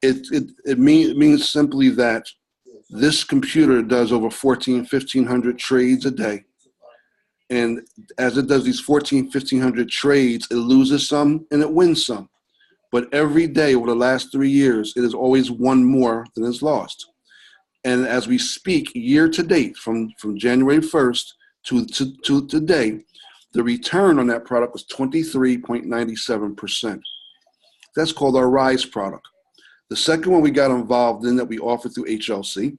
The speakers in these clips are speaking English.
It means simply that this computer does over 1,500 trades a day. And as it does these 1,500 trades, it loses some and it wins some. But every day over the last 3 years, it has always won more than it's lost. And as we speak, year to date, from January 1st to today, the return on that product was 23.97%. That's called our RISE product. The second one we got involved in that we offer through HLC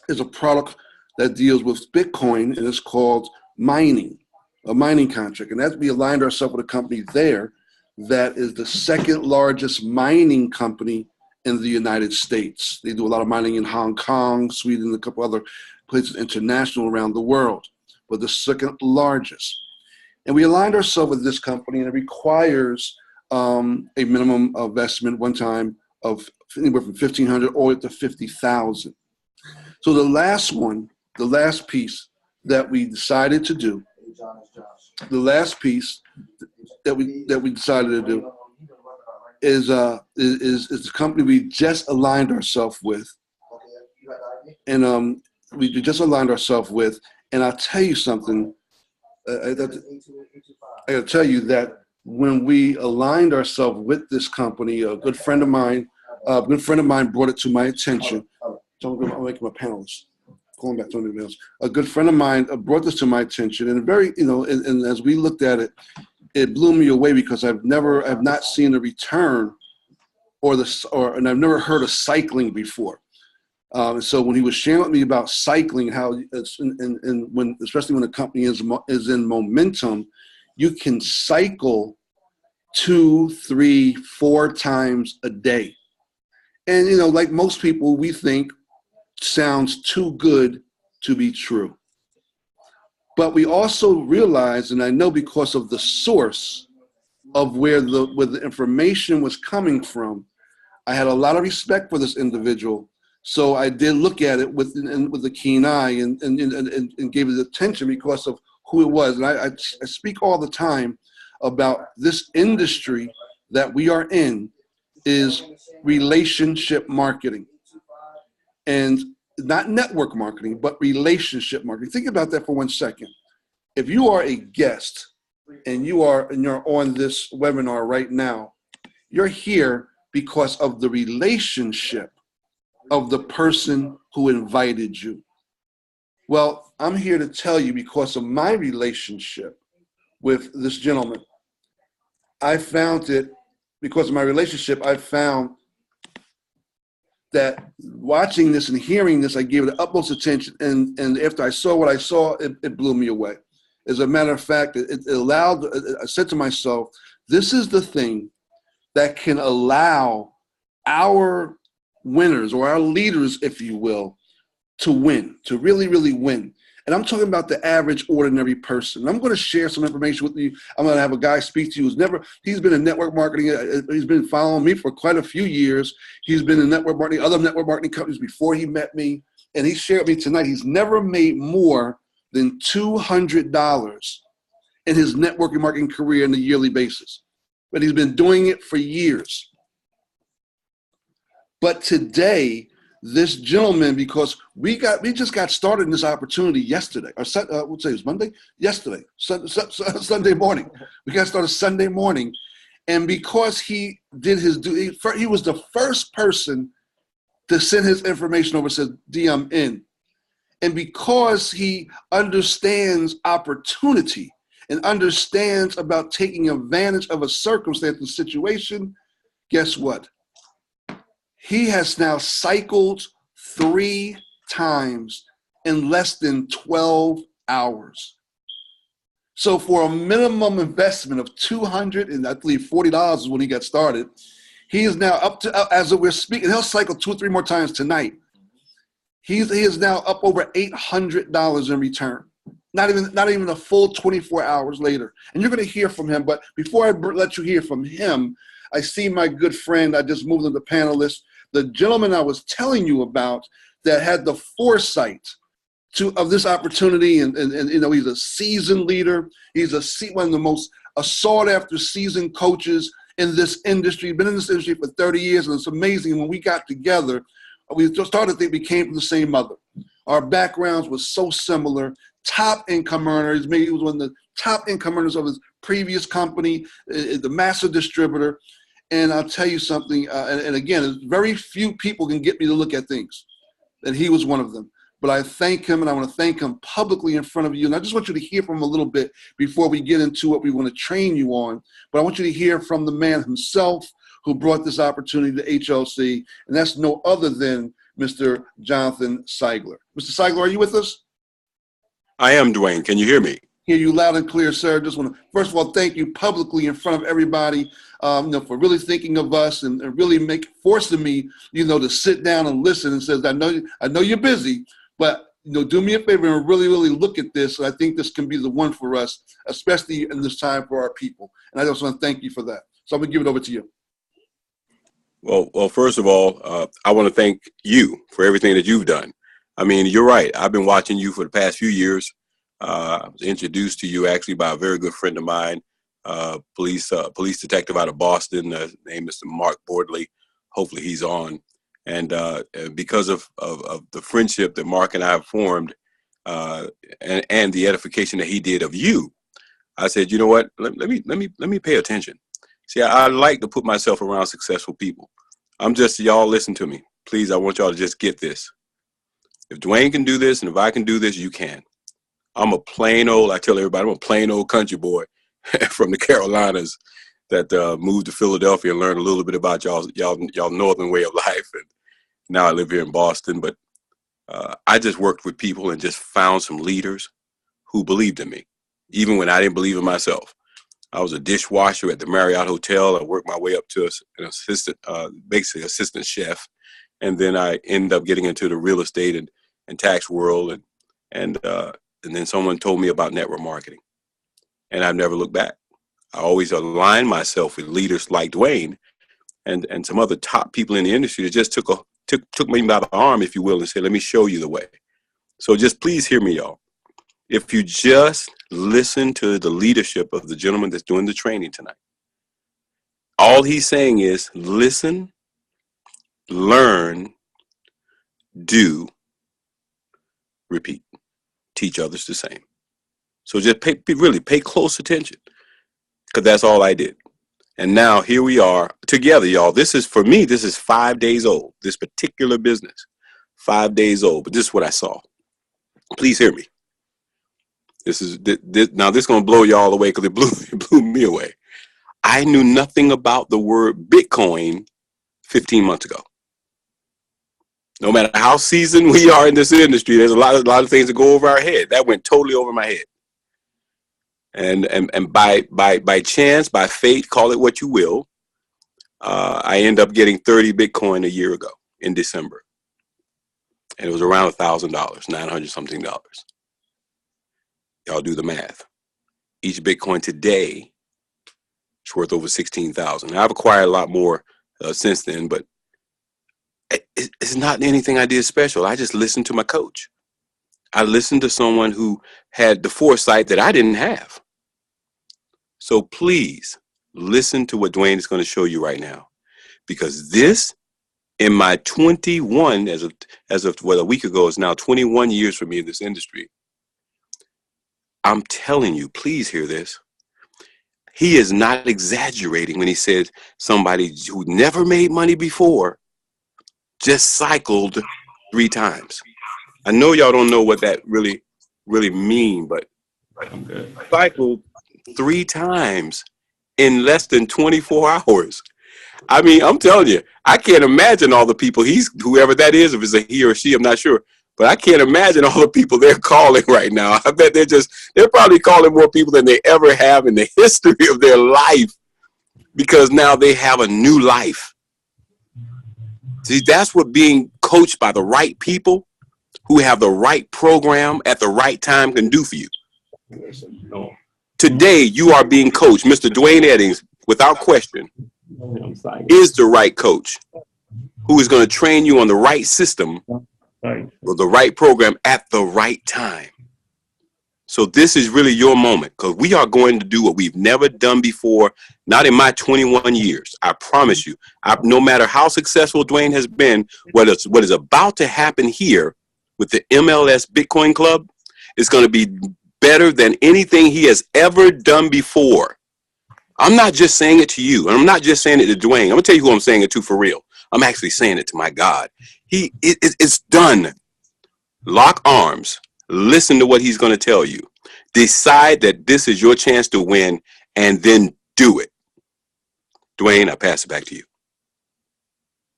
is a product that deals with Bitcoin, and it's called mining, a mining contract. And that we aligned ourselves with a company there that is the second largest mining company in the United States. They do a lot of mining in Hong Kong, Sweden, and a couple other places international around the world, but the second largest. And we aligned ourselves with this company, and it requires a minimum investment one time of anywhere from $1,500 all to $50,000. So the last piece that we decided to do, is a company we just aligned ourselves with, and and I'll tell you something. I got to tell you that when we aligned ourselves with this company, a good friend of mine brought it to my attention. I'll make him a panelist. Going back to anything else, a good friend of mine brought this to my attention, and and as we looked at it, it blew me away because I've not seen a return, and I've never heard of cycling before. So when he was sharing with me about cycling, how especially when a company is in momentum, you can cycle 2, 3, 4 times a day. And like most people, we think sounds too good to be true. But we also realize, and I know because of the source of where the information was coming from, I had a lot of respect for this individual. So I did look at it with a keen eye and gave it attention because of who it was. And I speak all the time about this industry that we are in is relationship marketing. And not network marketing, but relationship marketing. Think about that for 1 second. If you are a guest and you're on this webinar right now, you're here because of the relationship of the person who invited you. Well, I'm here to tell you because of my relationship with this gentleman. I found that watching this and hearing this, I gave it the utmost attention. And after I saw what I saw, it blew me away. As a matter of fact, I said to myself, this is the thing that can allow our winners or our leaders, if you will, to win, to really, really win. And I'm talking about the average, ordinary person. And I'm going to share some information with you. I'm going to have a guy speak to you he's been in network marketing. He's been following me for quite a few years. He's been in network marketing, other network marketing companies before he met me. And he shared with me tonight, he's never made more than $200 in his networking marketing career on a yearly basis. But he's been doing it for years. But today, this gentleman, because we just got started in this opportunity yesterday, or we'll say it was Monday? Yesterday, Sunday morning. We got started Sunday morning. And because he did his duty, he was the first person to send his information over, said, D, I'm in. And because he understands opportunity and understands about taking advantage of a circumstance and situation, guess what? He has now cycled 3 times in less than 12 hours. So for a minimum investment of $240 is when he got started, he is now up to, as we're speaking, he'll cycle 2 or 3 more times tonight. He is now up over $800 in return. Not even a full 24 hours later. And you're going to hear from him. But before I let you hear from him, I see my good friend, I just moved into panelist, the gentleman I was telling you about that had the foresight of this opportunity, and he's a seasoned leader. He's one of the most sought after seasoned coaches in this industry, been in this industry for 30 years, and it's amazing. When we got together, we just started to think we came from the same mother. Our backgrounds were so similar. Top income earners. Maybe he was one of the top income earners of his previous company, the master distributor. And I'll tell you something, and again, very few people can get me to look at things, and he was one of them. But I thank him, and I want to thank him publicly in front of you. And I just want you to hear from him a little bit before we get into what we want to train you on. But I want you to hear from the man himself who brought this opportunity to HLC, and that's no other than Mr. Jonathan Seigler. Mr. Seigler, are you with us? I am, Dwayne. Can you hear me? Hear you loud and clear, sir. Just want to, first of all, thank you publicly in front of everybody, for really thinking of us and really forcing me, to sit down and listen and says, I know you're busy, but, do me a favor and really, really look at this. I think this can be the one for us, especially in this time for our people. And I just want to thank you for that. So I'm going to give it over to you. Well, first of all, I want to thank you for everything that you've done. I mean, you're right. I've been watching you for the past few years. I was introduced to you actually by a very good friend of mine, police detective out of Boston, named Mr. Mark Bordley. Hopefully he's on. And because of the friendship that Mark and I have formed, and the edification that he did of you, I said, you know what? Let me pay attention. See, I like to put myself around successful people. Y'all listen to me. Please, I want y'all to just get this. If Dwayne can do this, and if I can do this, you can. I tell everybody, I'm a plain old country boy from the Carolinas that moved to Philadelphia and learned a little bit about y'all northern way of life. And now I live here in Boston, but I just worked with people and just found some leaders who believed in me, even when I didn't believe in myself. I was a dishwasher at the Marriott Hotel. I worked my way up to an assistant, basically assistant chef. And then I ended up getting into the real estate and tax world. And then someone told me about network marketing. And I've never looked back. I always aligned myself with leaders like Dwayne and some other top people in the industry that just took me by the arm, if you will, and said, let me show you the way. So just please hear me, y'all. If you just listen to the leadership of the gentleman that's doing the training tonight, all he's saying is listen, learn, do, repeat, teach others the same. So just really pay close attention, because that's all I did. And now here we are together, y'all. This is 5 days old, this particular business, 5 days old. But this is what I saw. Please hear me. This is going to blow y'all away, because it blew me away. I knew nothing about the word Bitcoin 15 months ago. No matter how seasoned we are in this industry, there's a lot of things that go over our head. That went totally over my head. And by chance, by fate, call it what you will, I end up getting 30 Bitcoin a year ago in December. And it was around $1,000, $900 something. Y'all do the math. Each Bitcoin today is worth over 16,000. I've acquired a lot more since then, but it's not anything I did special. I just listened to my coach. I listened to someone who had the foresight that I didn't have. So please listen to what Dwayne is going to show you right now, because this, in my 21, as of a week ago, is now 21 years for me in this industry. I'm telling you, please hear this. He is not exaggerating when he said somebody who never made money before just cycled 3 times. I know y'all don't know what that really mean, but cycled 3 times in less than 24 hours. I mean, I'm telling you, I can't imagine all the people whoever that is, if it's a he or she, I'm not sure. But I can't imagine all the people they're calling right now. I bet they're probably calling more people than they ever have in the history of their life, because now they have a new life. See, that's what being coached by the right people who have the right program at the right time can do for you. Today, you are being coached. Mr. Dwayne Eddings, without question, is the right coach who is going to train you on the right system or the right program at the right time. So this is really your moment, because we are going to do what we've never done before, not in my 21 years. I promise you, no matter how successful Dwayne has been, what is about to happen here with the MLS Bitcoin Club is going to be better than anything he has ever done before. I'm not just saying it to you, and I'm not just saying it to Dwayne. I'm going to tell you who I'm saying it to for real. I'm actually saying it to my God. It's done. Lock arms. Listen to what he's going to tell you. Decide that this is your chance to win, and then do it. Dwayne, I pass it back to you.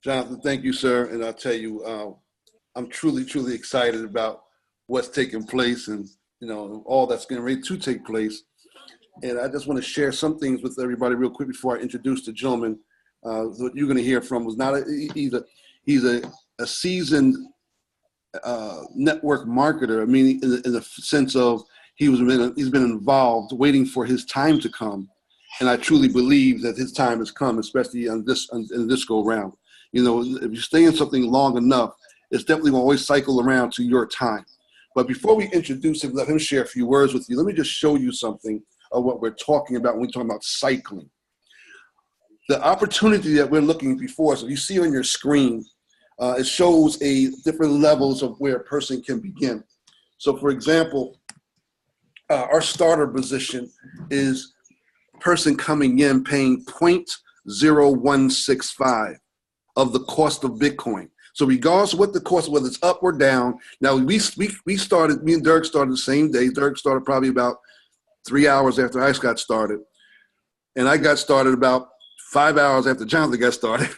Jonathan, thank you, sir. And I'll tell you, I'm truly, truly excited about what's taking place and, you know, all that's getting ready to take place. And I just want to share some things with everybody real quick before I introduce the gentleman. What you're going to hear from was not he's a seasoned network marketer. I mean, in the sense of he's been involved, waiting for his time to come, and I truly believe that his time has come, especially in this go round. You know, if you stay in something long enough, it's definitely going to always cycle around to your time. But before we introduce him, let him share a few words with you. Let me just show you something of what we're talking about when we're talking about cycling. The opportunity that we're looking before us, if you see on your screen, it shows different levels of where a person can begin. So for example, our starter position is person coming in paying 0.0165 of the cost of Bitcoin. So regardless of what the cost, whether it's up or down, now we started, me and Dirk started the same day. Dirk started probably about 3 hours after I got started. And I got started about 5 hours after Jonathan got started.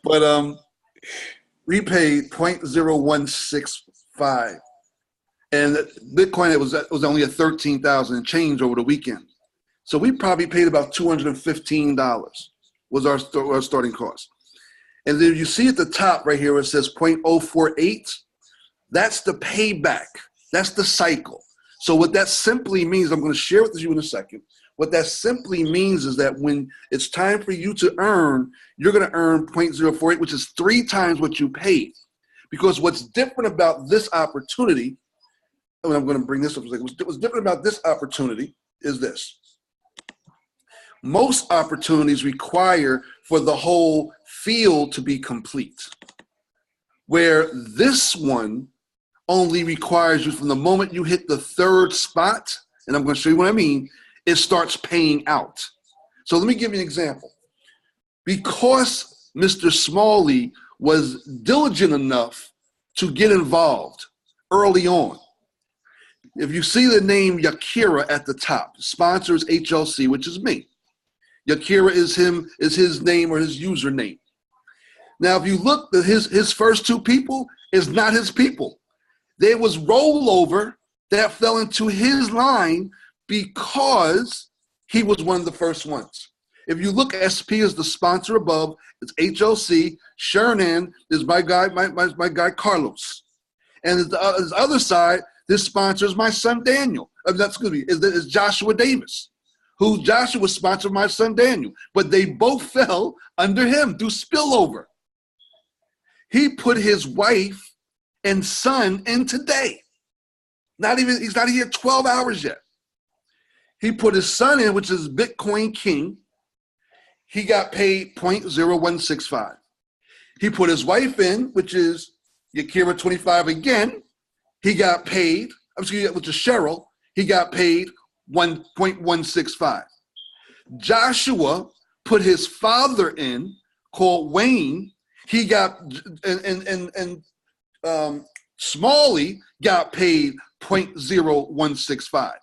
but we paid 0.0165, and Bitcoin it was only at 13,000 and change over the weekend. So we probably paid about $215 was our starting cost. And then you see at the top right here, it says 0.048. That's the payback. That's the cycle. So what that simply means, I'm going to share with you in a second. What that simply means is that when it's time for you to earn, you're going to earn 0.048, which is 3 times what you paid. Because what's different about this opportunity, and I'm going to bring this up, what's different about this opportunity is this. Most opportunities require for the whole field to be complete, where this one only requires you from the moment you hit the 3rd spot, and I'm going to show you what I mean, it starts paying out. So let me give you an example. Because Mr. Smalley was diligent enough to get involved early on, if you see the name Yakira at the top, sponsors HLC, which is me. Yakira is his name or his username. Now, if you look at his first 2 people is not his people. There was rollover that fell into his line because he was one of the first ones. If you look, SP is the sponsor above. It's HLC. Shernan is my guy, my guy Carlos. And the other side, this sponsor is my son Daniel. That's going to be is Joshua Davis, who Joshua sponsored my son Daniel. But they both fell under him through spillover. He put his wife and son in today. He's not here 12 hours yet. He put his son in, which is Bitcoin King. He got paid 0.0165. He put his wife in, which is Yakira 25 again. He got paid, which is Cheryl. He got paid 1.165. Joshua put his father in, called Wayne. He got, and Smalley got paid 0.0165.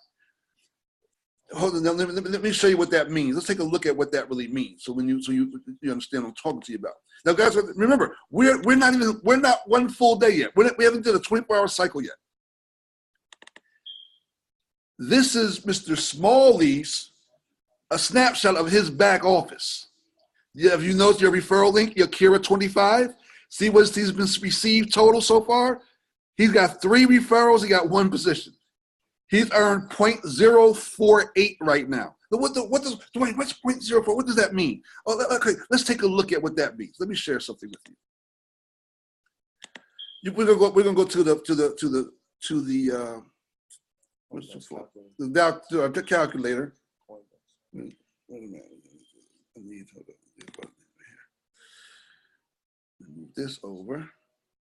Hold on, let me show you what that means. Let's take a look at what that really means. So you understand what I'm talking to you about. Now, guys, remember, we're not one full day yet. We haven't done a 24-hour cycle yet. This is Mr. Smalley's a snapshot of his back office. Yeah, have you noticed your referral link, Yakira 25? See what he's been received total so far? He's got 3 referrals. He got 1 position. He's earned 0.048 right now. Dwayne, what's 0.04? What does that mean? Oh, okay, let's take a look at what that means. Let me share something with you. We're gonna go to to the the calculator. Wait a minute. I need move this over.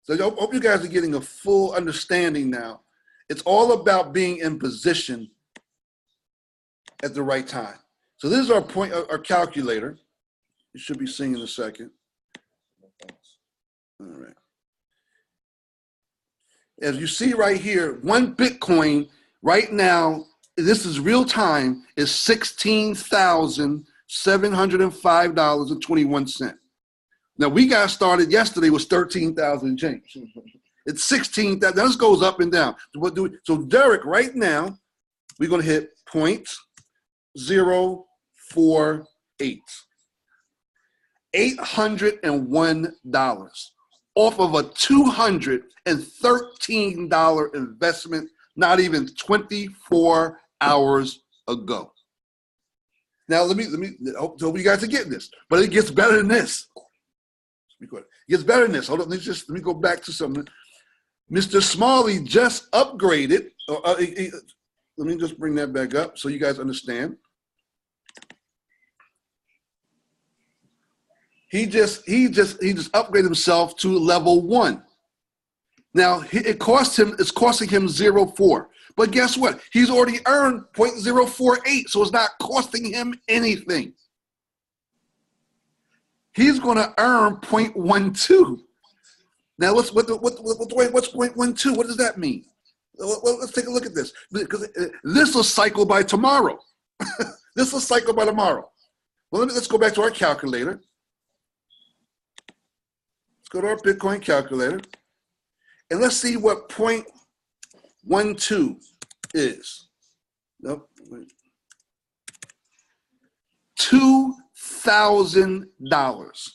So I hope you guys are getting a full understanding now. It's all about being in position at the right time. So this is our point, our calculator. You should be seeing in a second. All right. As you see right here, one Bitcoin right now, this is real time, is $16,705.21. Now we got started yesterday was 13,000 change. It's 16,000. This goes up and down. What do we? So Derek, right now, we're gonna hit 0.048. $801 off of a $213 investment, not even 24 hours ago. Now let me hope you guys are getting this, but it gets better than this. It gets better than this. Hold on, let me go back to something. Mr. Smalley just upgraded. Let me just bring that back up so you guys understand. He just upgraded himself to level 1. Now it's costing him 0.04. But guess what? He's already earned 0.048, so it's not costing him anything. He's going to earn 0.12. Now, what's 0.12? What does that mean? Well, let's take a look at this, because this will cycle by tomorrow. This will cycle by tomorrow. Well, let's go back to our calculator. Let's go to our Bitcoin calculator, and let's see what 0.12 is. Nope. $2,000.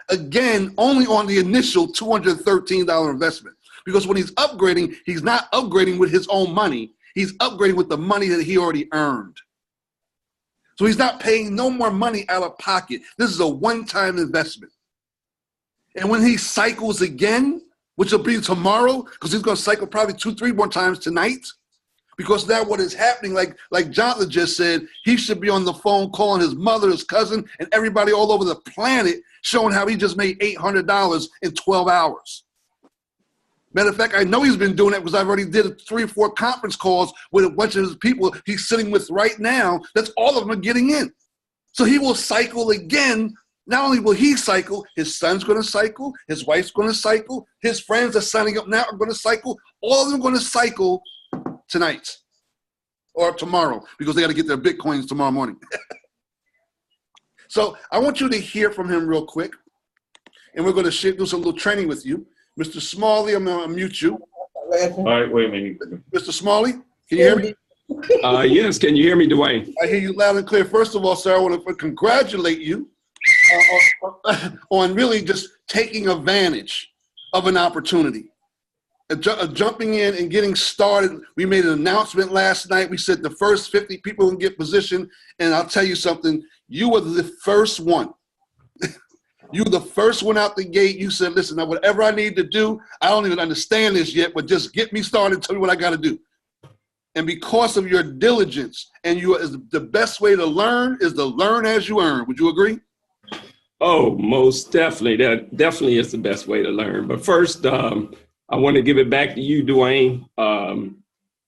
Again, only on the initial $213 investment. Because when he's upgrading, he's not upgrading with his own money. He's upgrading with the money that he already earned. So he's not paying no more money out of pocket. This is a one-time investment. And when he cycles again, which will be tomorrow, because he's going to cycle probably 2-3 more times tonight, because now what is happening, like Jonathan just said, he should be on the phone calling his mother, his cousin, and everybody all over the planet, showing how he just made $800 in 12 hours. Matter of fact, I know he's been doing it because I've already did 3 or 4 conference calls with a bunch of his people he's sitting with right now. That's all of them are getting in. So he will cycle again. Not only will he cycle, his son's going to cycle, his wife's going to cycle, his friends are signing up now are going to cycle. All of them are going to cycle tonight or tomorrow, because they got to get their Bitcoins tomorrow morning. So I want you to hear from him real quick, and we're going to do some little training with you. Mr. Smalley, I'm going to unmute you. All right, wait a minute. Mr. Smalley, can you hear me? Yes, can you hear me, Dwayne? I hear you loud and clear. First of all, sir, I want to congratulate you on really just taking advantage of an opportunity. Jumping in and getting started. We made an announcement last night. We said the first 50 people can get positioned, and I'll tell you something. You were the first one. You were the first one out the gate. You said, listen, now whatever I need to do, I don't even understand this yet, but just get me started, tell me what I got to do. And because of your diligence, and the best way to learn is to learn as you earn. Would you agree? Oh, most definitely. That definitely is the best way to learn. But first, I want to give it back to you, Dwayne.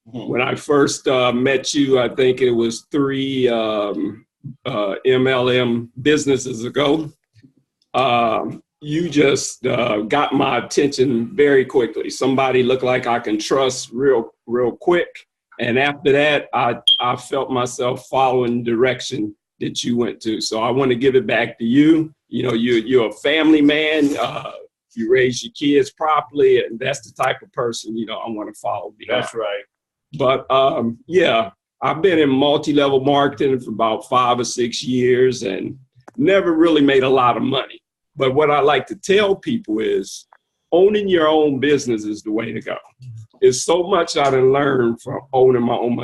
When I first met you, I think it was 3 MLM businesses ago. You just got my attention very quickly. Somebody looked like I can trust real quick. And after that, I felt myself following the direction that you went to. So I want to give it back to you. You know, you're a family man. You raise your kids properly, and that's the type of person, you know, I want to follow behind. That's right. But yeah, I've been in multi-level marketing for about 5 or 6 years and never really made a lot of money. But what I like to tell people is owning your own business is the way to go. There's so much I done learned from owning my own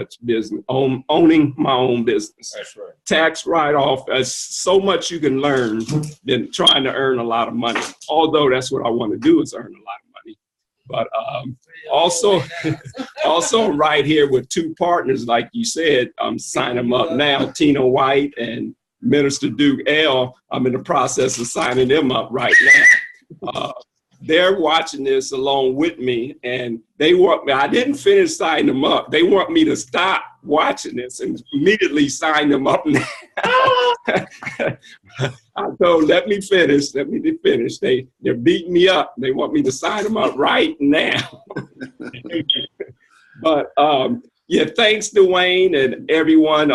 business. That's right. Tax write-off, there's so much you can learn than trying to earn a lot of money. Although that's what I want to do, is earn a lot of money. But also, also right here with two partners, like you said, I'm signing them up now, Tina White and Minister Duke L. I'm in the process of signing them up right now. They're watching this along with me, and they want me, I didn't finish signing them up. They want me to stop watching this and immediately sign them up now. I told, let me finish. They're beating me up. They want me to sign them up right now. But yeah, thanks, Dwayne and everyone.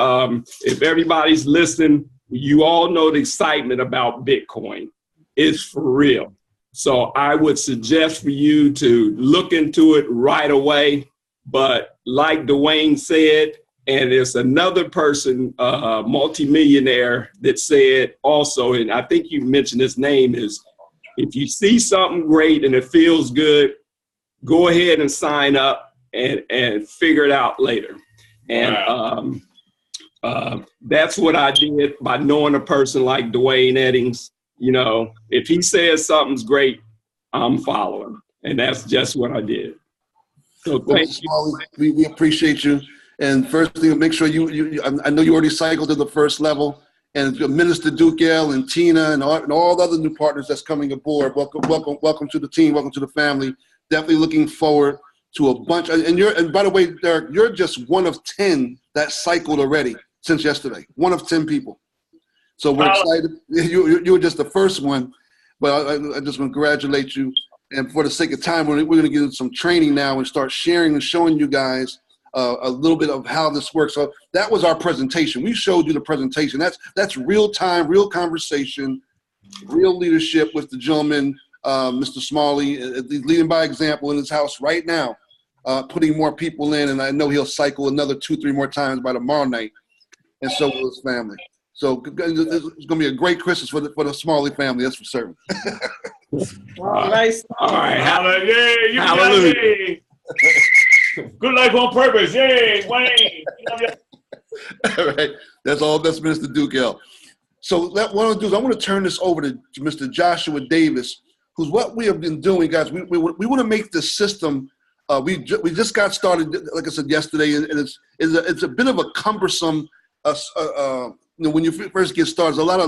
If everybody's listening, you all know the excitement about Bitcoin. It's for real. So I would suggest for you to look into it right away. But like Dwayne said, and there's another person, multimillionaire, that said also, and I think you mentioned his name, is if you see something great and it feels good, go ahead and sign up and figure it out later. And that's what I did by knowing a person like Dwayne Eddings. You know, if he says something's great, I'm following. And that's just what I did. So thank you. We appreciate you. And first thing, make sure I know you already cycled to the first level. And Minister Duke L and Tina and all the other new partners that's coming aboard. Welcome to the team. Welcome to the family. Definitely looking forward to a bunch. And by the way, Derek, you're just one of 10 that cycled already since yesterday. One of 10 people. So we're excited. You were just the first one, but I just want to congratulate you. And for the sake of time, we're going to get into some training now and start sharing and showing you guys a little bit of how this works. So that was our presentation. We showed you the presentation. That's real time, real conversation, real leadership with the gentleman, Mr. Smalley, leading by example in his house right now, putting more people in. And I know he'll cycle another 2-3 more times by tomorrow night. And so will his family. So it's going to be a great Christmas for the Smalley family, that's for certain. Nice. All right. Hallelujah. Hallelujah. Good life on purpose. Yay, Wayne. All right. That's Minister Duke L. So what I want to do is I want to turn this over to Mr. Joshua Davis, who's what we have been doing, guys. We want to make this system. We just got started, like I said yesterday, and it's a bit of a cumbersome. When you first get started, there's a lot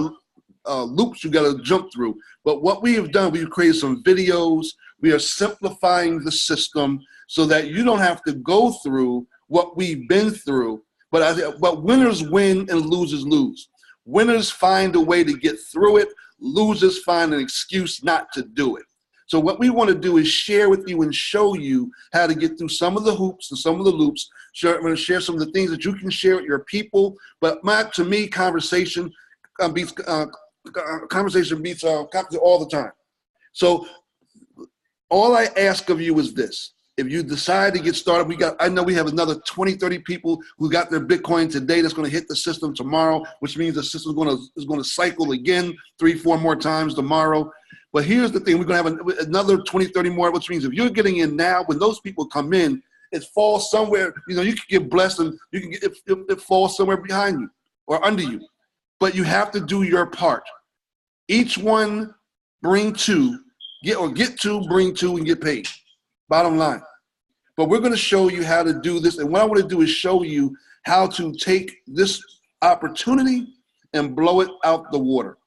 of loops you got to jump through. But what we have done, we've created some videos. We are simplifying the system so that you don't have to go through what we've been through. But winners win and losers lose. Winners find a way to get through it. Losers find an excuse not to do it. So what we want to do is share with you and show you how to get through some of the hoops and some of the loops. I'm going to share some of the things that you can share with your people. But to me, conversation beats all the time. So all I ask of you is this. If you decide to get started, I know we have another 20, 30 people who got their Bitcoin today that's going to hit the system tomorrow, which means the system is going to cycle again 3-4 more times tomorrow. But here's the thing, we're going to have another 20, 30 more, which means if you're getting in now, when those people come in, it falls somewhere, you can get blessed and you can get, it falls somewhere behind you or under you. But you have to do your part. Each one bring two, get two, bring two, and get paid. Bottom line. But we're going to show you how to do this. And what I want to do is show you how to take this opportunity and blow it out the water.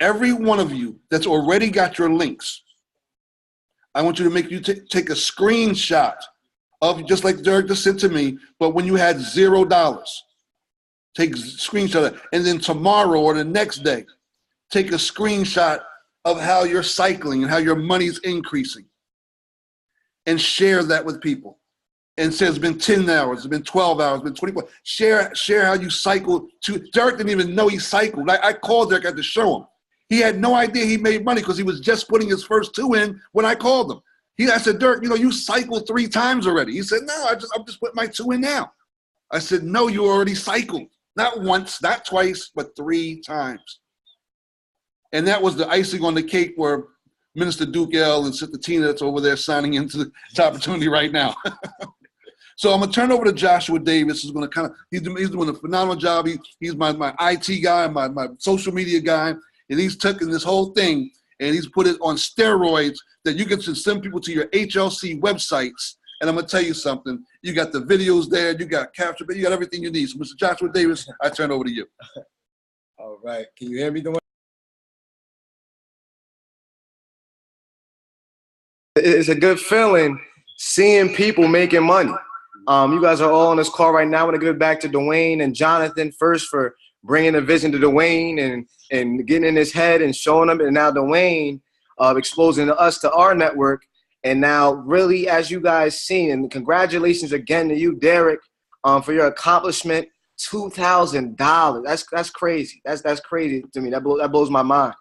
Every one of you that's already got your links, I want you to take a screenshot of, just like Derek just sent to me, but when you had $0, take a screenshot of it. And then tomorrow or the next day, take a screenshot of how you're cycling and how your money's increasing. And share that with people. And say it's been 10 hours, it's been 12 hours, it's been 24. Share how you cycled Derek didn't even know he cycled. I called Derek, I had to show him. He had no idea he made money because he was just putting his first 2 in when I called him. I said, Derek, you cycled 3 times already. He said, no, I'm just putting my 2 in now. I said, no, you already cycled. Not once, not twice, but 3 times. And that was the icing on the cake where Minister Duke L and Sister Tina that's over there signing into this opportunity right now. So I'm going to turn over to Joshua Davis. He's going to he's doing a phenomenal job. He's my IT guy, my social media guy. And he's taking this whole thing and he's put it on steroids that you can just send people to your HLC websites. And I'm going to tell you something. You got the videos there. You got capture, but you got everything you need. So, Mr. Joshua Davis, I turn over to you. All right. Can you hear me? It's a good feeling seeing people making money. You guys are all on this call right now. I want to give it back to Dwayne and Jonathan first for bringing the vision to Dwayne and getting in his head and showing him. And now Dwayne exposing us to our network. And now really, as you guys seen, and congratulations again to you, Derek, for your accomplishment, $2,000. That's crazy. That's crazy to me. That blows my mind.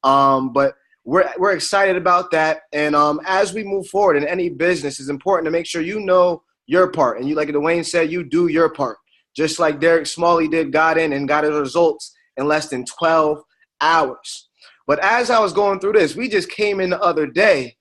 But we're excited about that. And as we move forward in any business, it's important to make sure you know your part. And you, like Dwayne said, you do your part. Just like Derek Smalley got in and got his results in less than 12 hours. But as I was going through this, we just came in the other day.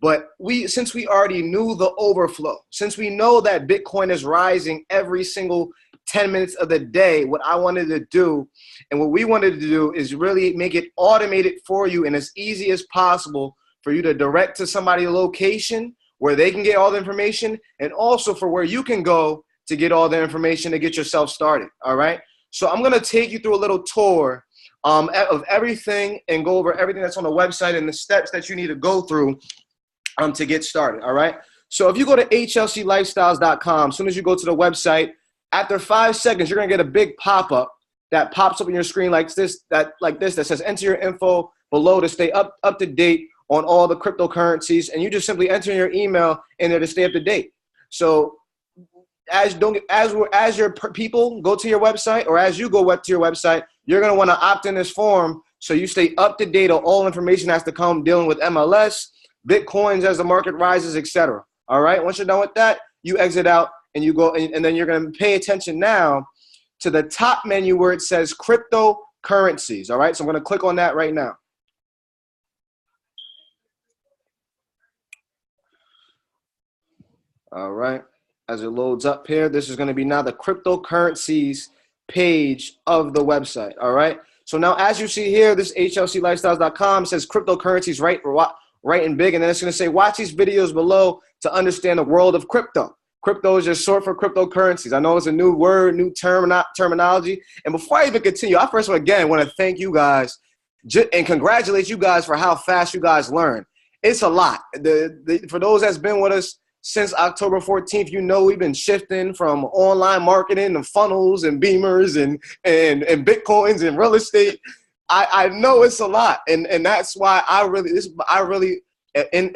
But since we already knew the overflow, since we know that Bitcoin is rising every single 10 minutes of the day, what I wanted to do and what we wanted to do is really make it automated for you and as easy as possible for you to direct to somebody's location where they can get all the information, and also for where you can go to get all the information to get yourself started. All right. So I'm going to take you through a little tour of everything and go over everything that's on the website and the steps that you need to go through to get started. All right. So if you go to hlclifestyles.com, as soon as you go to the website, after 5 seconds, you're going to get a big pop-up that pops up on your screen like this that says enter your info below to stay up to date on all the cryptocurrencies. And you just simply enter your email in there to stay up to date. So as your people go to your website, or as you go to your website, you're going to want to opt in this form so you stay up to date on all information has to come dealing with MLS, Bitcoins as the market rises, etc. All right. Once you're done with that, you exit out and you go, and then you're going to pay attention now to the top menu where it says cryptocurrencies. All right. So I'm going to click on that right now. All right. As it loads up here, this is going to be now the cryptocurrencies page of the website. All right. So now, as you see here, this hlclifestyles.com says cryptocurrencies right in big. And then it's going to say, watch these videos below to understand the world of crypto. Crypto is just short for cryptocurrencies. I know it's a new word, new terminology. And before I even continue, I first again want to thank you guys and congratulate you guys for how fast you guys learn. It's a lot. For those that's been with us since October 14th, you know we've been shifting from online marketing and funnels and beamers and Bitcoins and real estate. I know it's a lot. And that's why I really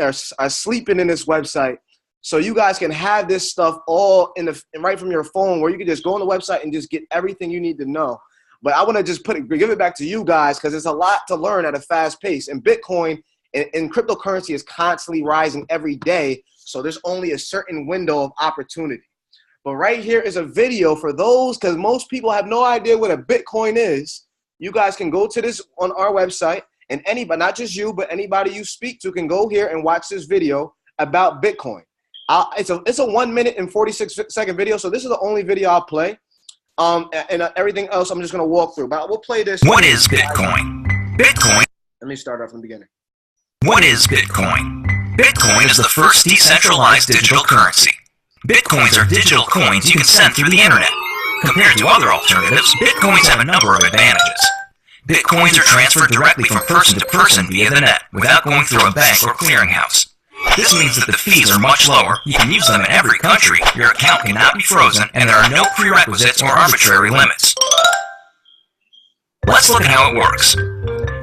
are sleeping in this website. So you guys can have this stuff all right from your phone, where you can just go on the website and just get everything you need to know. But I want to just give it back to you guys because it's a lot to learn at a fast pace. And Bitcoin and cryptocurrency is constantly rising every day. So there's only a certain window of opportunity. But right here is a video for those, because most people have no idea what a Bitcoin is. You guys can go to this on our website, and anybody, not just you, but anybody you speak to can go here and watch this video about Bitcoin. It's a 1 minute and 46-second video, so this is the only video I'll play. And everything else I'm just going to walk through. But we'll play this. What is Bitcoin? Bitcoin. Let me start off from the beginning. What is Bitcoin? Bitcoin is the first decentralized digital currency. Bitcoins are digital coins you can send through the internet. Compared to other alternatives, Bitcoins have a number of advantages. Bitcoins are transferred directly from person to person via the net, without going through a bank or clearinghouse. This means that the fees are much lower, you can use them in every country, your account cannot be frozen, and there are no prerequisites or arbitrary limits. Let's look at how it works.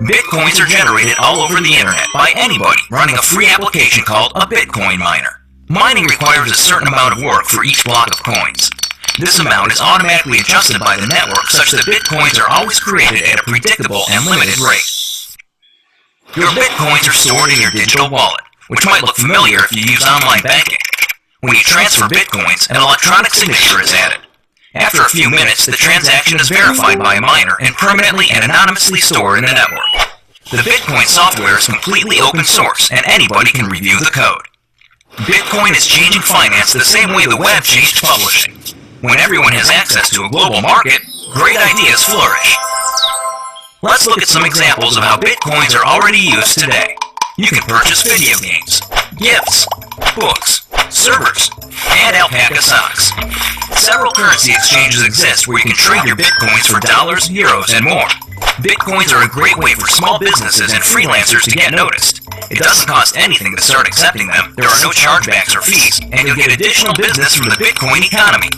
Bitcoins are generated all over the internet by anybody running a free application called a Bitcoin miner. Mining requires a certain amount of work for each block of coins. This amount is automatically adjusted by the network such that Bitcoins are always created at a predictable and limited rate. Your Bitcoins are stored in your digital wallet, which might look familiar if you use online banking. When you transfer Bitcoins, an electronic signature is added. After a few minutes, the transaction is verified by a miner and permanently and anonymously stored in the network. The Bitcoin software is completely open source, and anybody can review the code. Bitcoin is changing finance the same way the web changed publishing. When everyone has access to a global market, great ideas flourish. Let's look at some examples of how Bitcoins are already used today. You can purchase video games, gifts, books, servers, and alpaca socks. Several currency exchanges exist where you can trade your Bitcoins for dollars, euros, and more. Bitcoins are a great way for small businesses and freelancers to get noticed. It doesn't cost anything to start accepting them, there are no chargebacks or fees, and you'll get additional business from the Bitcoin economy.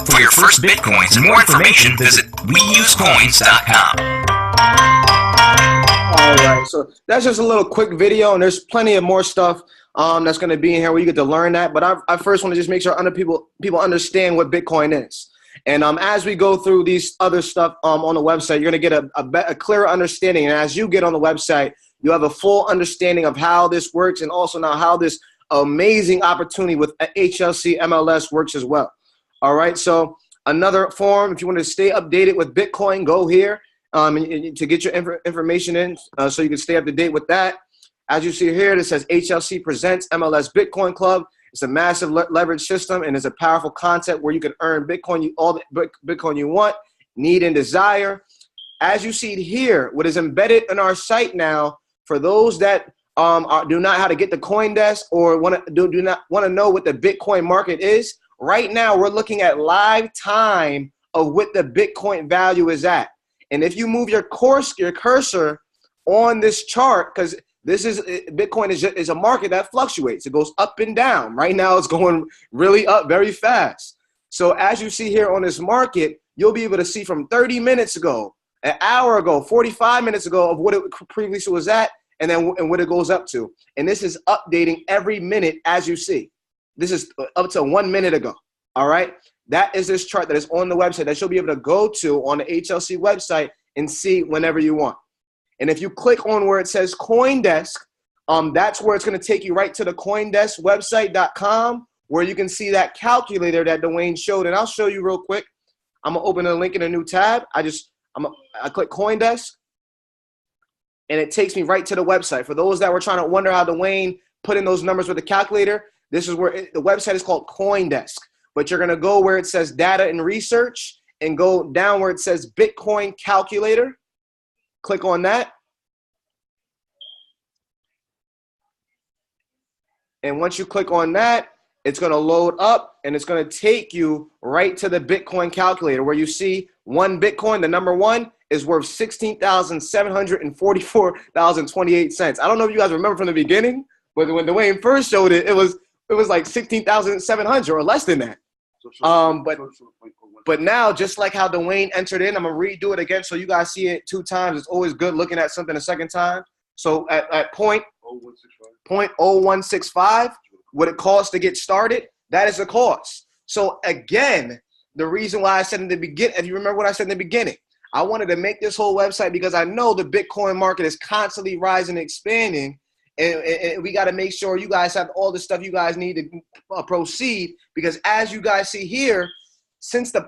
For your first Bitcoins and more information, visit weusecoins.com. All right, so that's just a little quick video, and there's plenty of more stuff that's going to be in here where you get to learn that. But I first want to just make sure people understand what Bitcoin is. And as we go through these other stuff on the website, you're going to get a clearer understanding. And as you get on the website, you have a full understanding of how this works, and also now how this amazing opportunity with HLC MLS works as well. All right, so another form, if you want to stay updated with Bitcoin, go here. To get your information in so you can stay up to date with that. As you see here, it says HLC presents MLS Bitcoin Club. It's a massive leverage system, and it's a powerful concept where you can earn Bitcoin, all the Bitcoin you want, need, and desire. As you see here, what is embedded in our site now, for those that do not know how to get the CoinDesk or do not want to know what the Bitcoin market is, right now we're looking at live time of what the Bitcoin value is at. And if you move your cursor on this chart, because Bitcoin is a market that fluctuates. It goes up and down. Right now it's going really up very fast. So as you see here on this market, you'll be able to see from 30 minutes ago, an hour ago, 45 minutes ago of what it previously was at, and then what it goes up to. And this is updating every minute as you see. This is up to 1 minute ago. All right. That is this chart that is on the website that you'll be able to go to on the HLC website and see whenever you want. And if you click on where it says CoinDesk, that's where it's going to take you right to the CoinDesk website.com, where you can see that calculator that Dwayne showed. And I'll show you real quick. I'm going to open a link in a new tab. I click CoinDesk, and it takes me right to the website. For those that were trying to wonder how Dwayne put in those numbers with the calculator, this is where the website is called CoinDesk. But you're going to go where it says data and research and go down where it says Bitcoin calculator. Click on that. And once you click on that, it's going to load up and it's going to take you right to the Bitcoin calculator where you see one Bitcoin, the number one, is worth $16,744.28. I don't know if you guys remember from the beginning, but when Dwayne first showed it, it was like 16,700 or less than that. But now, just like how Dwayne entered in, I'm gonna redo it again so you guys see it 2 times. It's always good looking at something a second time. So at point 0.0165, what it costs to get started, that is the cost. So again, the reason why I said in the beginning, if you remember what I said in the beginning, I wanted to make this whole website because I know the Bitcoin market is constantly rising and expanding. And we got to make sure you guys have all the stuff you guys need to proceed, because as you guys see here,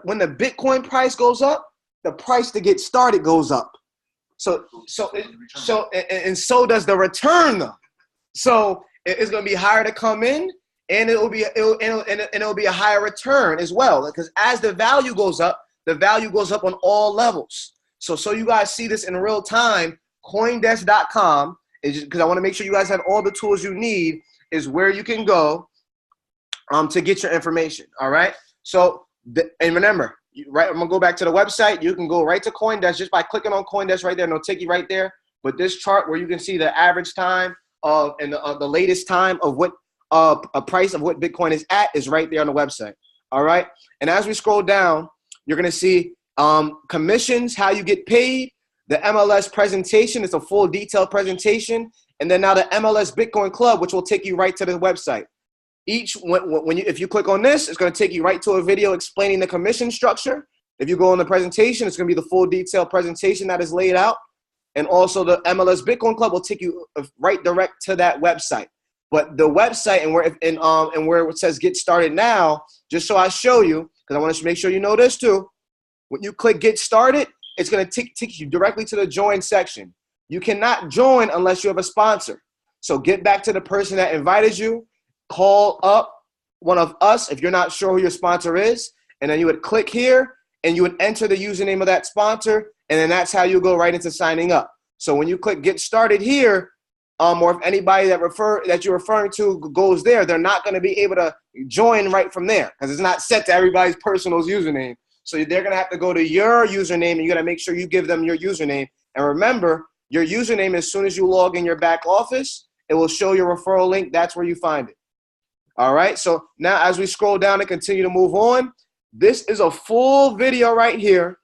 when the Bitcoin price goes up, the price to get started goes up. So does the return though. So it's going to be higher to come in, and it'll be a higher return as well, because as the value goes up on all levels. So you guys see this in real time. CoinDesk.com. Because I want to make sure you guys have all the tools you need, is where you can go to get your information. All right. So, and remember, I'm going to go back to the website. You can go right to CoinDesk just by clicking on CoinDesk right there, and it'll take you right there. But this chart where you can see the average time and the latest time of what a price of what Bitcoin is at is right there on the website. All right. And as we scroll down, you're going to see commissions, how you get paid. The MLS presentation is a full detailed presentation. And then now the MLS Bitcoin Club, which will take you right to the website. If you click on this, it's going to take you right to a video explaining the commission structure. If you go on the presentation, it's going to be the full detailed presentation that is laid out. And also the MLS Bitcoin Club will take you right direct to that website. But the website and where it says get started now, just so I show you, because I want to make sure you know this too. When you click get started, it's going to take you directly to the join section. You cannot join unless you have a sponsor. So get back to the person that invited you, call up one of us if you're not sure who your sponsor is, and then you would click here and you would enter the username of that sponsor, and then that's how you go right into signing up. So when you click get started here, or if anybody that you're referring to goes there, they're not going to be able to join right from there because it's not set to everybody's personal username. So they're going to have to go to your username, and you got to make sure you give them your username. And remember, your username, as soon as you log in your back office, it will show your referral link. That's where you find it. All right. So now as we scroll down and continue to move on, this is a full video right here.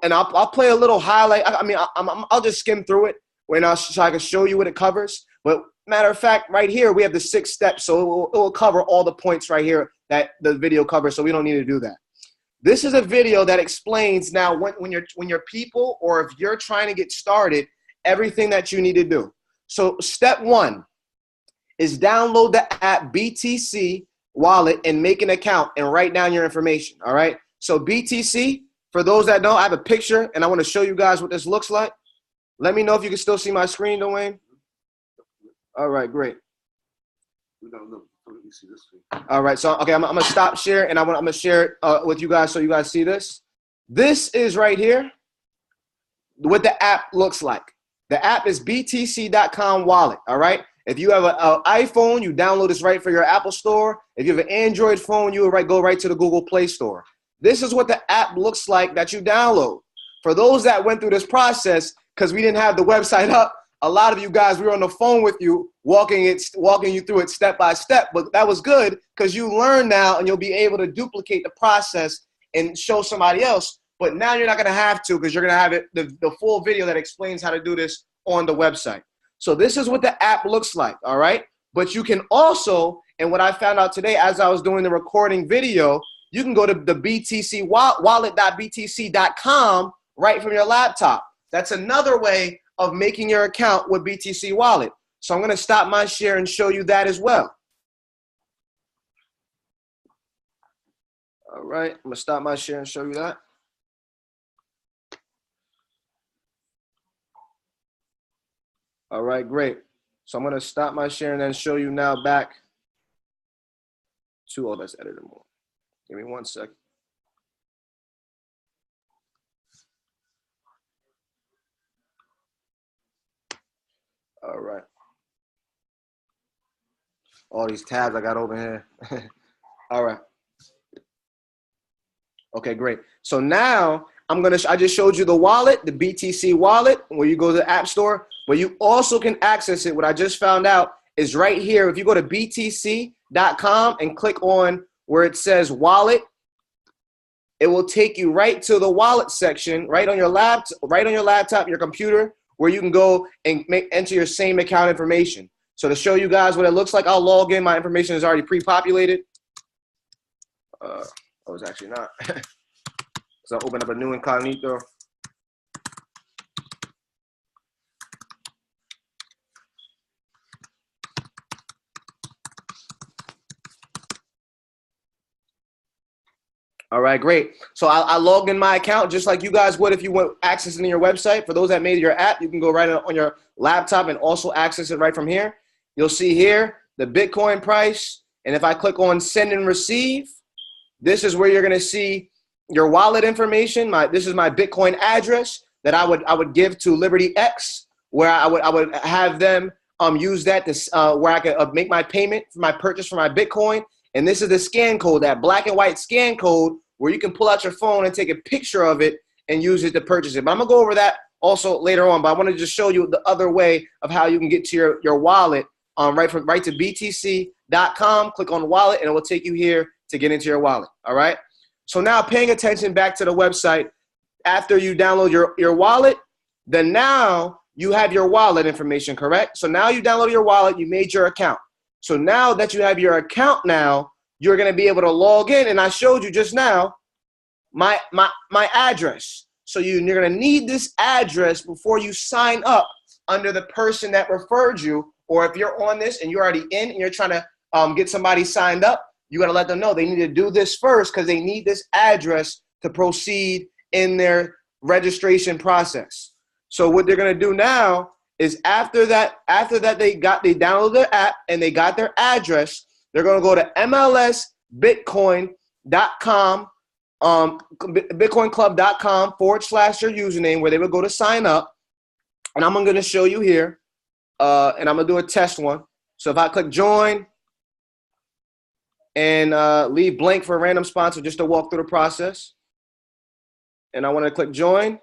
And I'll play a little highlight. I'll just skim through it so I can show you what it covers. But matter of fact, right here, we have the 6 steps. So it will cover all the points right here that the video covers. So we don't need to do that. This is a video that explains now when you're people, or if you're trying to get started, everything that you need to do. So step 1 is download the app BTC Wallet and make an account and write down your information. All right. So BTC, for those that know, I have a picture and I want to show you guys what this looks like. Let me know if you can still see my screen, Dwayne. All right, great. All right, so okay, I'm gonna stop share and I'm gonna share it with you guys so you guys see this. This is right here what the app looks like. The app is btc.com wallet. All right. If you have an iPhone, you download this right for your Apple Store. If you have an Android phone, you would go right to the Google Play Store. This is what the app looks like that you download. For those that went through this process, because we didn't have the website up, a lot of you guys, we were on the phone with you, walking you through it step by step. But that was good because you learn now and you'll be able to duplicate the process and show somebody else. But now you're not going to have to because you're going to have it the full video that explains how to do this on the website. So this is what the app looks like, all right? But you can also, and what I found out today as I was doing the recording video, you can go to the BTC wallet.btc.com right from your laptop. That's another way of making your account with BTC Wallet. So I'm going to stop my share and show you that as well. All right, I'm going to stop my share and show you that. All right, great. So I'm going to stop my share and then show you now back to, let's edit it more. Give me 1 second. All right. All these tabs I got over here. All right. Okay, great. So now I just showed you the wallet, the BTC wallet, where you go to the App Store, but you also can access it. What I just found out is right here. If you go to btc.com and click on where it says wallet, it will take you right to the wallet section, right on your laptop, your computer, where you can go and enter your same account information. So to show you guys what it looks like, I'll log in. My information is already pre-populated. I was actually not. So I'll open up a new incognito. All right, great. So I logged in my account just like you guys would if you went accessing your website. For those that made your app, you can go right on your laptop and also access it right from here. You'll see here the Bitcoin price. And if I click on send and receive, this is where you're going to see your wallet information. This is my Bitcoin address that I would give to LibertyX, where I would have them use that to where I could make my payment for my purchase for my Bitcoin. And this is the scan code, that black and white scan code, where you can pull out your phone and take a picture of it and use it to purchase it. But I'm gonna go over that also later on. But I want to just show you the other way of how you can get to your wallet. Right to btc.com. Click on wallet, and it will take you here to get into your wallet. All right. So now, paying attention back to the website, after you download your wallet, then now you have your wallet information, correct? So now you download your wallet, you made your account. So now that you have your account now, you're going to be able to log in. And I showed you just now my address. So you're going to need this address before you sign up under the person that referred you. Or if you're on this and you're already in and you're trying to get somebody signed up, you got to let them know they need to do this first because they need this address to proceed in their registration process. So what they're going to do now is after that they download their app and they got their address, they're going to go to mlsbitcoin.com bitcoinclub.com/your username, where they would go to sign up. And I'm going to show you here, and I'm going to do a test one. So if I click join and leave blank for a random sponsor just to walk through the process, and I want to click join.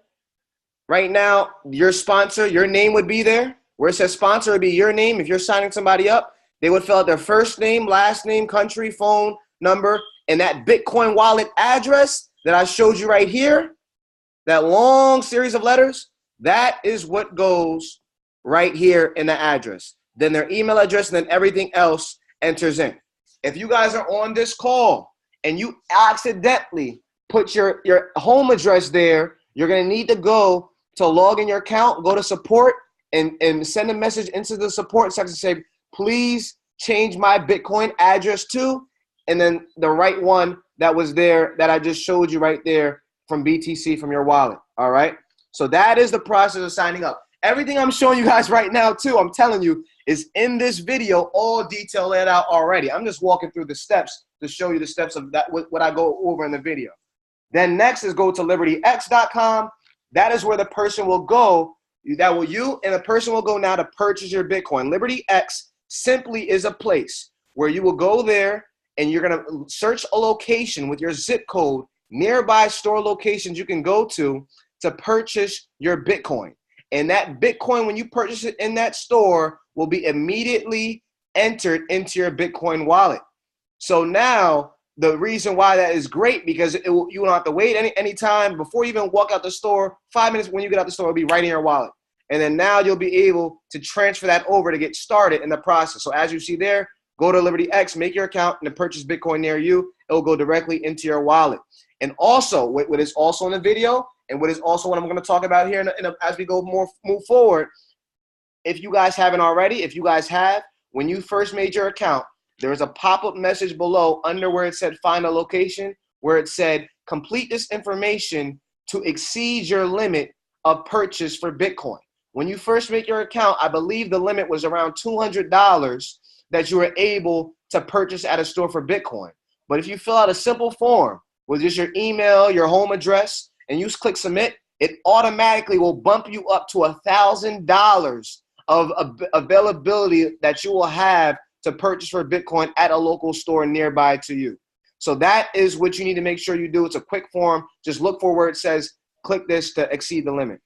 Right now, your sponsor, your name would be there. Where it says sponsor, it would be your name. If you're signing somebody up, they would fill out their first name, last name, country, phone number, and that Bitcoin wallet address that I showed you right here, that long series of letters, that is what goes right here in the address. Then their email address, and then everything else enters in. If you guys are on this call and you accidentally put your home address there, you're going to need to go to log in your account, go to support, and send a message into the support section, say, please change my Bitcoin address to, and then the right one that was there that I just showed you right there from BTC from your wallet. All right. So that is the process of signing up. Everything I'm showing you guys right now too, I'm telling you, is in this video, all detailed laid out already. I'm just walking through the steps to show you the steps of that, what I go over in the video. Then next is go to libertyx.com. That is where the person will go. The person will go now to purchase your Bitcoin. LibertyX simply is a place where you will go there and you're going to search a location with your zip code, nearby store locations you can go to purchase your Bitcoin. And that Bitcoin, when you purchase it in that store, will be immediately entered into your Bitcoin wallet. So now the reason why that is great, because you don't have to wait any time before you even walk out the store. 5 minutes when you get out the store, it'll be right in your wallet. And then now you'll be able to transfer that over to get started in the process. So as you see there, go to LibertyX, make your account, and purchase Bitcoin near you. It will go directly into your wallet. And also, what is also in the video, and what is also what I'm going to talk about here as we move forward, if you guys haven't already, when you first made your account, there is a pop-up message below under where it said find a location, where it said complete this information to exceed your limit of purchase for Bitcoin. When you first make your account, I believe the limit was around $200 that you were able to purchase at a store for Bitcoin. But if you fill out a simple form with just your email, your home address, and you click submit, it automatically will bump you up to $1,000 of availability that you will have to purchase for Bitcoin at a local store nearby to you. So that is what you need to make sure you do. It's a quick form. Just look for where it says click this to exceed the limit.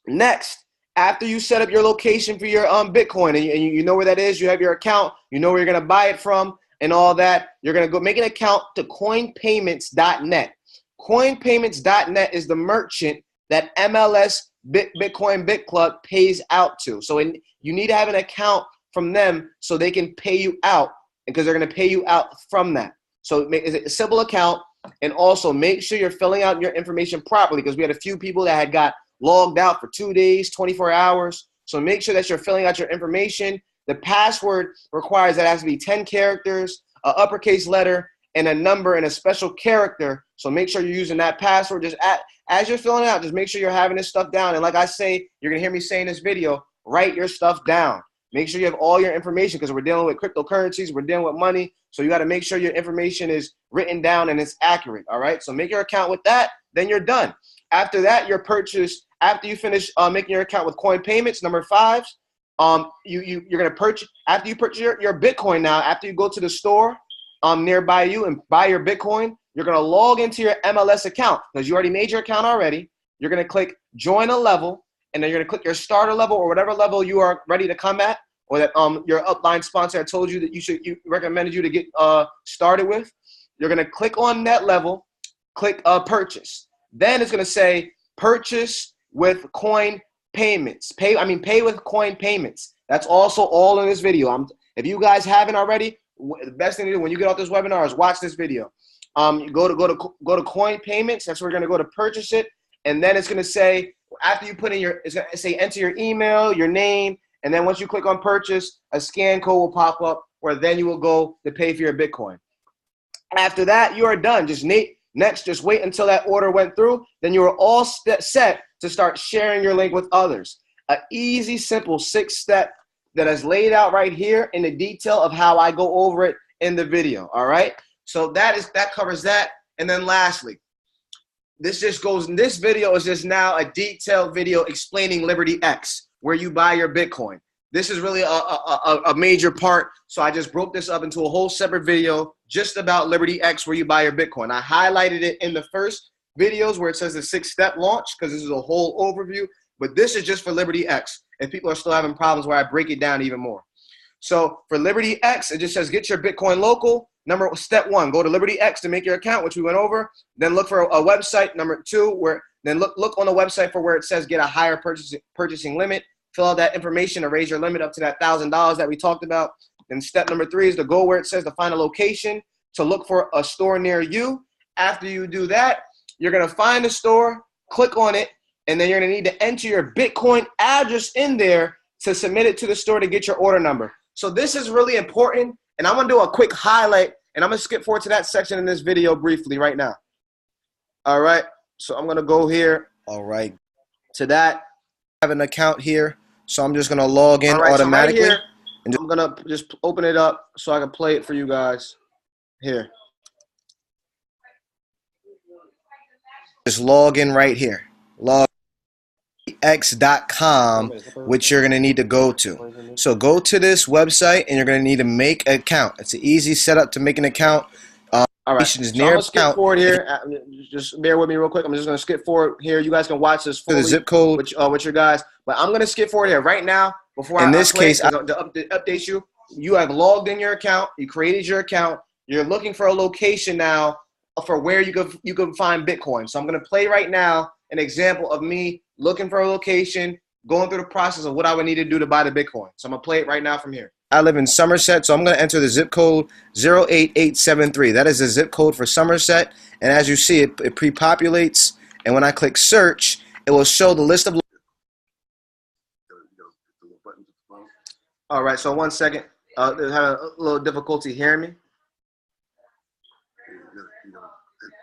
Next, after you set up your location for your Bitcoin, and you know where that is, you have your account, you know where you're going to buy it from and all that, you're going to go make an account to coinpayments.net. Coinpayments.net is the merchant that MLS Bitcoin BitClub pays out to. So you need to have an account from them so they can pay you out, because they're going to pay you out from that. So it's a simple account, and also make sure you're filling out your information properly, because we had a few people that had got logged out for 2 days, 24 hours. So make sure that you're filling out your information. The password requires that it has to be 10 characters, an uppercase letter, and a number and a special character. So make sure you're using that password. Just as you're filling out, just make sure you're having this stuff down. And like I say, you're going to hear me say in this video, write your stuff down. Make sure you have all your information, because we're dealing with cryptocurrencies. We're dealing with money. So you got to make sure your information is written down and it's accurate. All right. So make your account with that. Then you're done. After that, your purchase, after you finish making your account with Coin Payments, number 5, you're going to purchase, after you purchase your Bitcoin now, after you go to the store nearby you and buy your Bitcoin, you're going to log into your MLS account, because you already made your account already. You're going to click join a level, and then you're going to click your starter level or whatever level you are ready to come at, or that your upline sponsor told you that you recommended you to get started with. You're going to click on that level, click purchase. Then it's going to say purchase with Coin Payments. Pay with Coin Payments. That's also all in this video. If you guys haven't already, the best thing to do when you get off this webinar is watch this video. You go to Coin Payments. That's where we're going to go to purchase it, and then it's going to say after you put in it's going to say enter your email, your name, and then once you click on purchase, a scan code will pop up where then you will go to pay for your Bitcoin. After that, you are done. Just wait until that order went through. Then you are all set to start sharing your link with others. An easy, simple 6-step that is laid out right here in the detail of how I go over it in the video. All right. So that covers that. And then lastly, this video is just now a detailed video explaining Liberty X, where you buy your Bitcoin. This is really a major part, so I just broke this up into a whole separate video just about Liberty X, where you buy your Bitcoin. I highlighted it in the first videos where it says the 6-step launch, because this is a whole overview, but this is just for Liberty X. If people are still having problems, where I break it down even more. So for Liberty X, it just says get your Bitcoin local. Step 1, go to Liberty X to make your account, which we went over. Then look for a website. Number 2, then look on the website for where it says get a higher purchasing limit. Fill out that information to raise your limit up to that $1,000 that we talked about. Then step number 3 is to go where it says to find a location to look for a store near you. After you do that, you're going to find the store, click on it, and then you're going to need to enter your Bitcoin address in there to submit it to the store to get your order number. So this is really important, and I'm going to do a quick highlight, and I'm going to skip forward to that section in this video briefly right now. All right, so I'm going to go here. All right, to that. I have an account here, so I'm just going to log in automatically. So right here, and I'm going to just open it up so I can play it for you guys here. Just log in right here. Logx.com, which you're going to need to go to. So go to this website, and you're going to need to make an account. It's an easy setup to make an account. All right, so I'm going to skip forward here. Just bear with me real quick. I'm just going to skip forward here. You guys can watch this fully, the zip code with your guys. But I'm going to skip forward here right now. Before in this case, to update you, you have logged in your account. You created your account. You're looking for a location now for where you can find Bitcoin. So I'm going to play right now an example of me looking for a location, going through the process of what I would need to do to buy the Bitcoin. So I'm going to play it right now from here. I live in Somerset, so I'm going to enter the zip code 08873. That is the zip code for Somerset. And as you see, it pre-populates. And when I click search, it will show the list of. All right, so 1 second. They're having a little difficulty hearing me.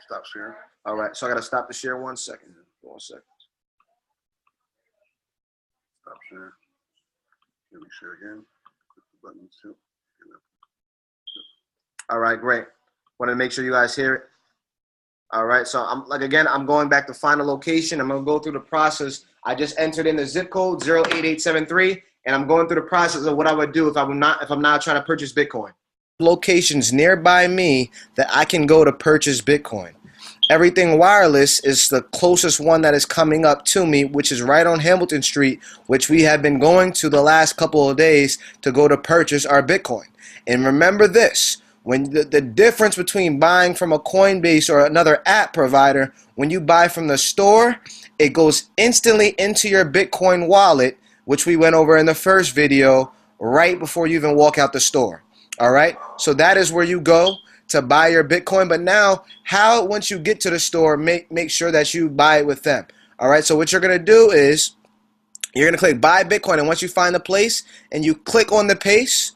Stop sharing. All right, so I got to stop the share 1 second. 1 second. Stop sharing. Let me share again. Click the button too. All right, great. Want to make sure you guys hear it. All right, so I'm going back to find a location. I'm going to go through the process. I just entered in the zip code 08873, and I'm going through the process of what I would do if I'm not trying to purchase Bitcoin. Locations nearby me that I can go to purchase Bitcoin. Everything Wireless is the closest one that is coming up to me, which is right on Hamilton Street, which we have been going to the last couple of days to go to purchase our Bitcoin. And remember this, when the difference between buying from a Coinbase or another app provider, when you buy from the store, it goes instantly into your Bitcoin wallet, which we went over in the first video, right before you even walk out the store. All right, so that is where you go to buy your Bitcoin. But now, once you get to the store, make sure that you buy it with them. All right, so what you're gonna do is you're gonna click buy Bitcoin, and once you find the place and you click on the place,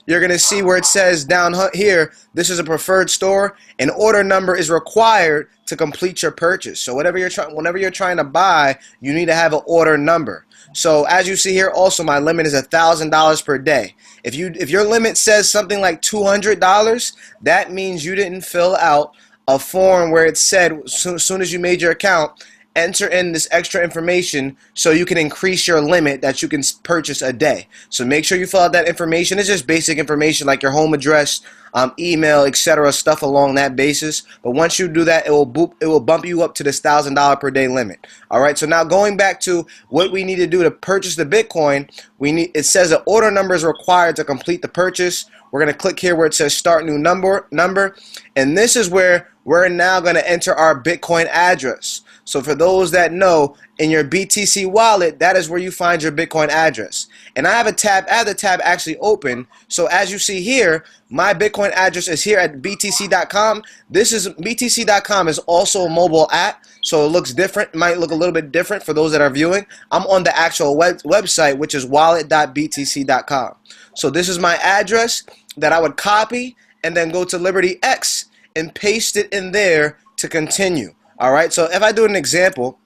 you're gonna see where it says down here, this is a preferred store, and order number is required to complete your purchase. So whenever you're trying to buy, you need to have an order number. So as you see here, also my limit is $1,000 per day. If your limit says something like $200, that means you didn't fill out a form where it said as soon as you made your account, enter in this extra information so you can increase your limit that you can purchase a day. So make sure you fill out that information. It's just basic information like your home address, email, etc., stuff along that basis. But once you do that, it will bump you up to this $1,000 per day limit. All right. So now going back to what we need to do to purchase the Bitcoin, it says an order number is required to complete the purchase. We're going to click here where it says start new number, and this is where we're now going to enter our Bitcoin address. So for those that know, in your BTC wallet, that is where you find your Bitcoin address. And I have the tab actually open. So as you see here, my Bitcoin address is here at BTC.com. BTC.com is also a mobile app, so it looks different. It might look a little bit different for those that are viewing. I'm on the actual website, which is wallet.btc.com. So this is my address that I would copy and then go to Liberty X and paste it in there to continue. All right, so if I do an example,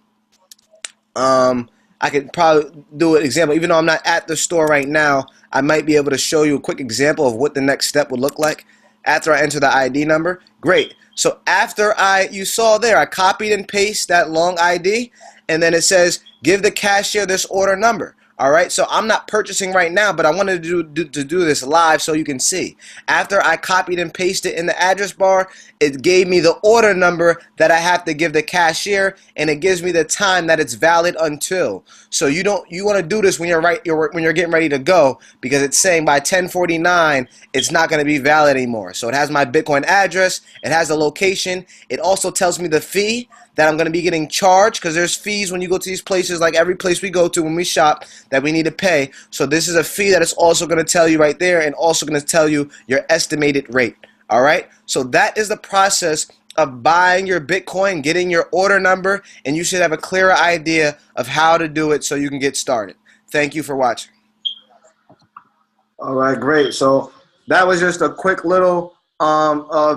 I could probably do an example. Even though I'm not at the store right now, I might be able to show you a quick example of what the next step would look like after I enter the ID number. Great. So after you saw there, I copied and pasted that long ID, and then it says, give the cashier this order number. All right, so I'm not purchasing right now, but I wanted to do this live so you can see. After I copied and pasted in the address bar, it gave me the order number that I have to give the cashier, and it gives me the time that it's valid until. So you want to do this when you're getting ready to go, because it's saying by 10:49 it's not going to be valid anymore. So it has my Bitcoin address, it has the location, it also tells me the fee that I'm going to be getting charged, because there's fees when you go to these places, like every place we go to when we shop, that we need to pay. So this is a fee that it's also going to tell you right there, and also going to tell you your estimated rate. All right, so that is the process of buying your Bitcoin, getting your order number, and you should have a clearer idea of how to do it so you can get started. Thank you for watching. All right, great. So that was just a quick little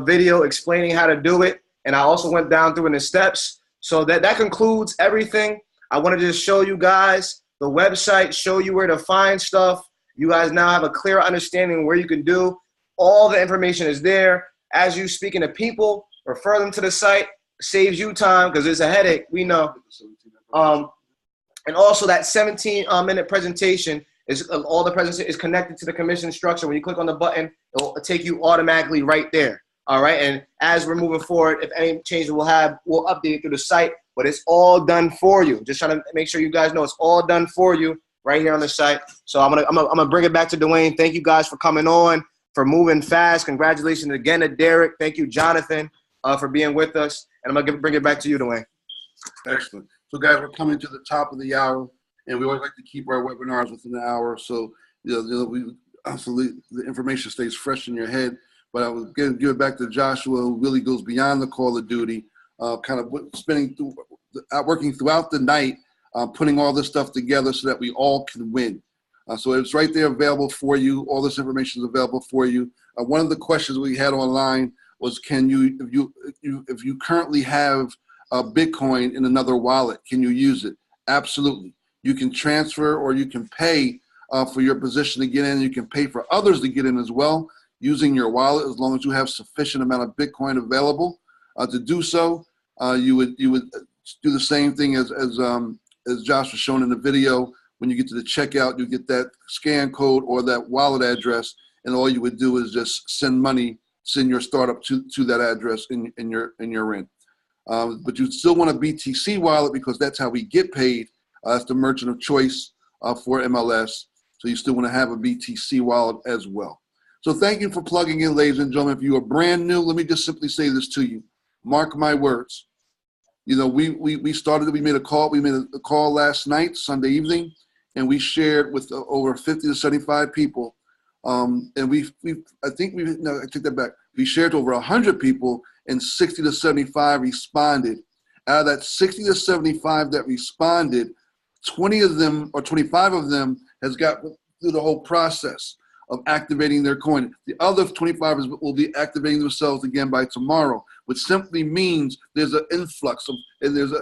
video explaining how to do it. And I also went down through in the steps. So that concludes everything. I wanted to just show you guys the website, show you where to find stuff. You guys now have a clear understanding where you can do. All the information is there. As you speaking to people, refer them to the site. Saves you time because it's a headache, we know. And also that 17-minute presentation is all the presentation is connected to the commission structure. When you click on the button, it will take you automatically right there. All right, and as we're moving forward, if any changes we'll update it through the site, but it's all done for you. Just trying to make sure you guys know it's all done for you right here on the site. So I'm gonna bring it back to Dwayne. Thank you guys for coming on, for moving fast. Congratulations again to Derek. Thank you, Jonathan, for being with us. And I'm gonna bring it back to you, Dwayne. Excellent. So guys, we're coming to the top of the hour, and we always like to keep our webinars within the hour, so we absolutely the information stays fresh in your head. But I was going to give it back to Joshua, who really goes beyond the call of duty, kind of working throughout the night, putting all this stuff together so that we all can win. So it's right there available for you. All this information is available for you. One of the questions we had online was, can you, if you currently have Bitcoin in another wallet, can you use it? Absolutely. You can transfer, or you can pay for your position to get in. You can pay for others to get in as well, using your wallet, as long as you have sufficient amount of Bitcoin available to do so. You would do the same thing as Josh was shown in the video. When you get to the checkout, you get that scan code or that wallet address, and all you would do is just send your startup to that address in your rent. But you still want a BTC wallet, because that's how we get paid. That's the merchant of choice for MLS. So you still want to have a BTC wallet as well. So thank you for plugging in, ladies and gentlemen. If you are brand new, let me just simply say this to you. Mark my words. We made a call last night, Sunday evening, and we shared with over 50 to 75 people. And I take that back. We shared to over 100 people, and 60 to 75 responded. Out of that 60 to 75 that responded, 20 of them or 25 of them has got through the whole process of activating their coin. The other 25 will be activating themselves again by tomorrow, which simply means there's an influx and there's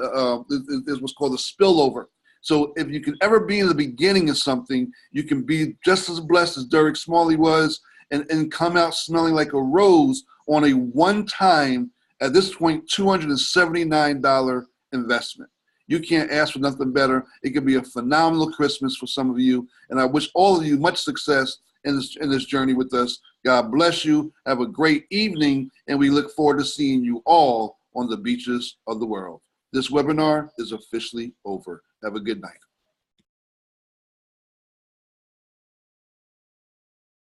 what's called a spillover. So if you can ever be in the beginning of something, you can be just as blessed as Derek Smalley was, and come out smelling like a rose on a one-time, at this point, $279 investment. You can't ask for nothing better. It could be a phenomenal Christmas for some of you, and I wish all of you much success in this journey with us. God bless you. Have a great evening, and we look forward to seeing you all on the beaches of the world. This webinar is officially over. Have a good night.